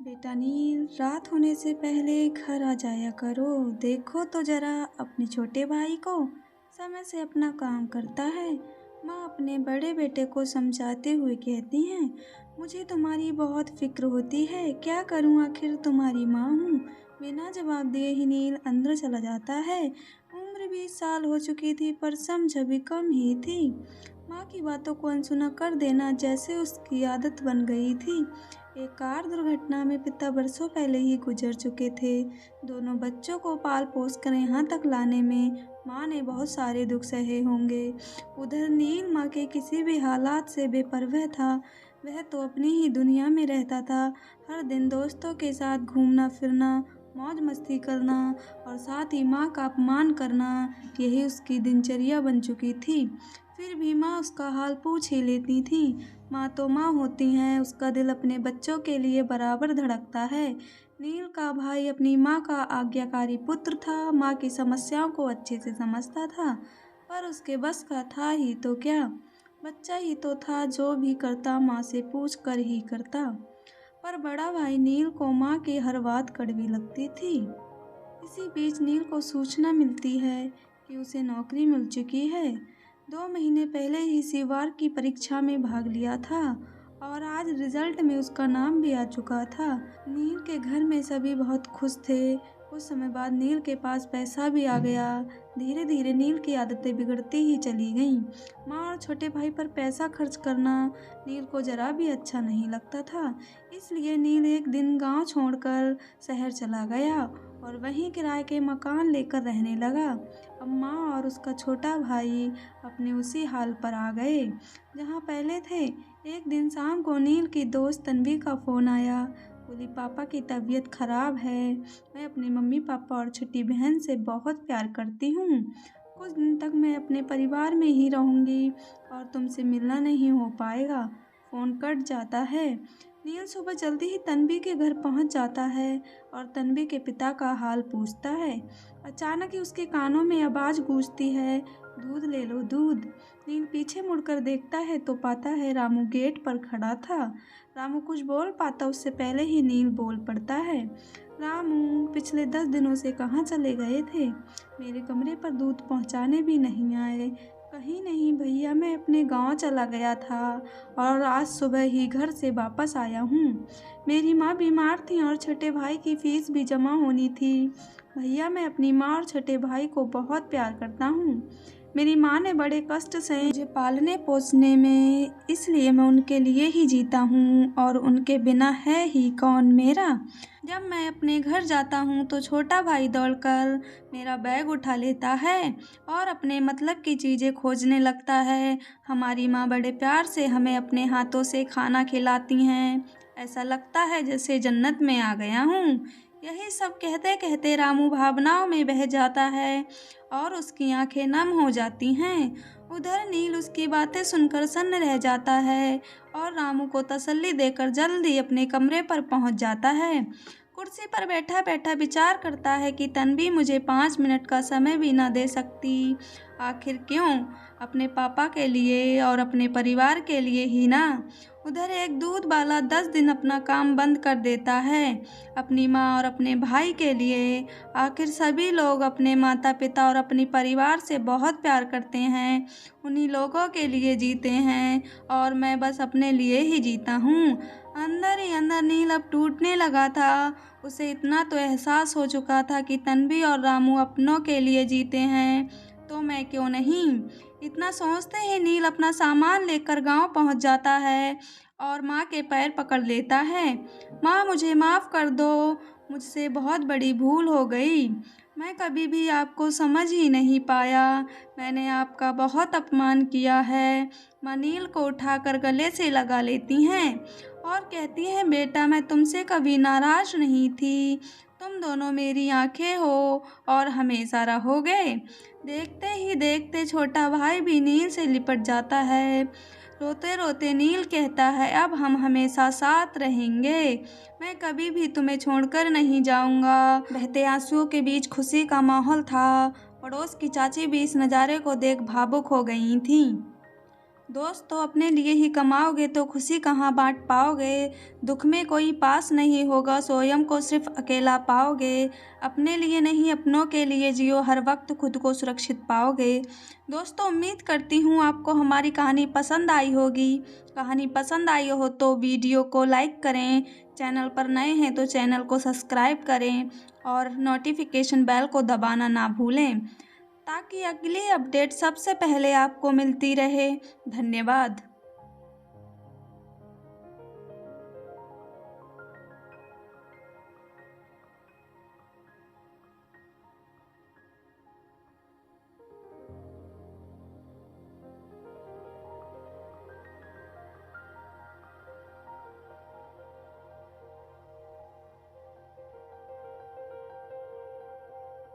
बेटा नील, रात होने से पहले घर आ जाया करो। देखो तो जरा अपने छोटे भाई को, समय से अपना काम करता है। माँ अपने बड़े बेटे को समझाते हुए कहती हैं, मुझे तुम्हारी बहुत फिक्र होती है, क्या करूँ, आखिर तुम्हारी माँ हूँ। बिना जवाब दिए ही नील अंदर चला जाता है। उम्र 20 साल हो चुकी थी पर समझ अभी कम ही थी। माँ की बातों को अनसुना कर देना जैसे उसकी आदत बन गई थी। एक कार दुर्घटना में पिता बरसों पहले ही गुजर चुके थे। दोनों बच्चों को पाल पोस कर यहाँ तक लाने में माँ ने बहुत सारे दुख सहे होंगे। उधर नील माँ के किसी भी हालात से बेपरवाह था। वह तो अपनी ही दुनिया में रहता था। हर दिन दोस्तों के साथ घूमना फिरना, मौज मस्ती करना और साथ ही माँ का अपमान करना, यही उसकी दिनचर्या बन चुकी थी। फिर भी माँ उसका हाल पूछ ही लेती थी। माँ तो माँ होती हैं, उसका दिल अपने बच्चों के लिए बराबर धड़कता है। नील का भाई अपनी माँ का आज्ञाकारी पुत्र था, माँ की समस्याओं को अच्छे से समझता था, पर उसके बस का था ही तो क्या। बच्चा ही तो था, जो भी करता माँ से पूछ कर ही करता। पर बड़ा भाई नील को माँ की हर बात कड़वी लगती थी। इसी बीच नील को सूचना मिलती है कि उसे नौकरी मिल चुकी है। 2 महीने पहले ही सीवार की परीक्षा में भाग लिया था और आज रिजल्ट में उसका नाम भी आ चुका था। नील के घर में सभी बहुत खुश थे। कुछ समय बाद नील के पास पैसा भी आ गया। धीरे धीरे नील की आदतें बिगड़ती ही चली गईं। माँ और छोटे भाई पर पैसा खर्च करना नील को जरा भी अच्छा नहीं लगता था। इसलिए नील एक दिन गांव छोड़कर शहर चला गया और वहीं किराए के मकान लेकर रहने लगा। अब माँ और उसका छोटा भाई अपने उसी हाल पर आ गए जहाँ पहले थे। एक दिन शाम को नील की दोस्त तन्वी का फ़ोन आया। बोली, पापा की तबीयत खराब है, मैं अपने मम्मी पापा और छोटी बहन से बहुत प्यार करती हूँ। कुछ दिन तक मैं अपने परिवार में ही रहूँगी और तुमसे मिलना नहीं हो पाएगा। फ़ोन कट जाता है। नील सुबह जल्दी ही तन्वी के घर पहुंच जाता है और तन्वी के पिता का हाल पूछता है। अचानक ही उसके कानों में आवाज़ गूंजती है, दूध ले लो दूध। नील पीछे मुड़कर देखता है तो पाता है रामू गेट पर खड़ा था। रामू कुछ बोल पाता उससे पहले ही नील बोल पड़ता है, रामू, पिछले 10 दिनों से कहाँ चले गए थे? मेरे कमरे पर दूध पहुँचाने भी नहीं आए। कहीं नहीं भैया, मैं अपने गांव चला गया था और आज सुबह ही घर से वापस आया हूँ। मेरी माँ बीमार थी और छोटे भाई की फीस भी जमा होनी थी। भैया, मैं अपनी माँ और छोटे भाई को बहुत प्यार करता हूँ। मेरी माँ ने बड़े कष्ट से मुझे पालने पोसने में, इसलिए मैं उनके लिए ही जीता हूँ और उनके बिना है ही कौन मेरा। जब मैं अपने घर जाता हूँ तो छोटा भाई दौड़कर मेरा बैग उठा लेता है और अपने मतलब की चीज़ें खोजने लगता है। हमारी माँ बड़े प्यार से हमें अपने हाथों से खाना खिलाती हैं। ऐसा लगता है जैसे जन्नत में आ गया हूँ। यही सब कहते कहते रामू भावनाओं में बह जाता है और उसकी आंखें नम हो जाती हैं। उधर नील उसकी बातें सुनकर सन्न रह जाता है और रामू को तसल्ली देकर जल्दी अपने कमरे पर पहुंच जाता है। कुर्सी पर बैठा बैठा विचार करता है कि तन्वी मुझे 5 मिनट का समय भी ना दे सकती। आखिर क्यों? अपने पापा के लिए और अपने परिवार के लिए ही ना। उधर एक दूध वाला 10 दिन अपना काम बंद कर देता है, अपनी माँ और अपने भाई के लिए। आखिर सभी लोग अपने माता पिता और अपने परिवार से बहुत प्यार करते हैं, उन्हीं लोगों के लिए जीते हैं और मैं बस अपने लिए ही जीता हूँ। अंदर ही अंदर नील अब टूटने लगा था। उसे इतना तो एहसास हो चुका था कि तन्वी और रामू अपनों के लिए जीते हैं, तो मैं क्यों नहीं। इतना सोचते ही नील अपना सामान लेकर गांव पहुंच जाता है और माँ के पैर पकड़ लेता है। माँ, मुझे माफ़ कर दो, मुझसे बहुत बड़ी भूल हो गई। मैं कभी भी आपको समझ ही नहीं पाया, मैंने आपका बहुत अपमान किया है। माँ नील को उठाकर गले से लगा लेती हैं और कहती हैं, बेटा, मैं तुमसे कभी नाराज़ नहीं थी, तुम दोनों मेरी आंखें हो और हमेशा रहोगे। देखते ही देखते छोटा भाई भी नील से लिपट जाता है। रोते रोते नील कहता है, अब हम हमेशा साथ रहेंगे, मैं कभी भी तुम्हें छोड़कर नहीं जाऊंगा। बहते आंसुओं के बीच खुशी का माहौल था। पड़ोस की चाची भी इस नज़ारे को देख भावुक हो गई थीं। दोस्तों, अपने लिए ही कमाओगे तो खुशी कहाँ बांट पाओगे। दुख में कोई पास नहीं होगा, स्वयं को सिर्फ अकेला पाओगे। अपने लिए नहीं, अपनों के लिए जियो, हर वक्त खुद को सुरक्षित पाओगे। दोस्तों, उम्मीद करती हूँ आपको हमारी कहानी पसंद आई होगी। कहानी पसंद आई हो तो वीडियो को लाइक करें, चैनल पर नए हैं तो चैनल को सब्सक्राइब करें और नोटिफिकेशन बेल को दबाना ना भूलें, ताकि अगली अपडेट सबसे पहले आपको मिलती रहे। धन्यवाद।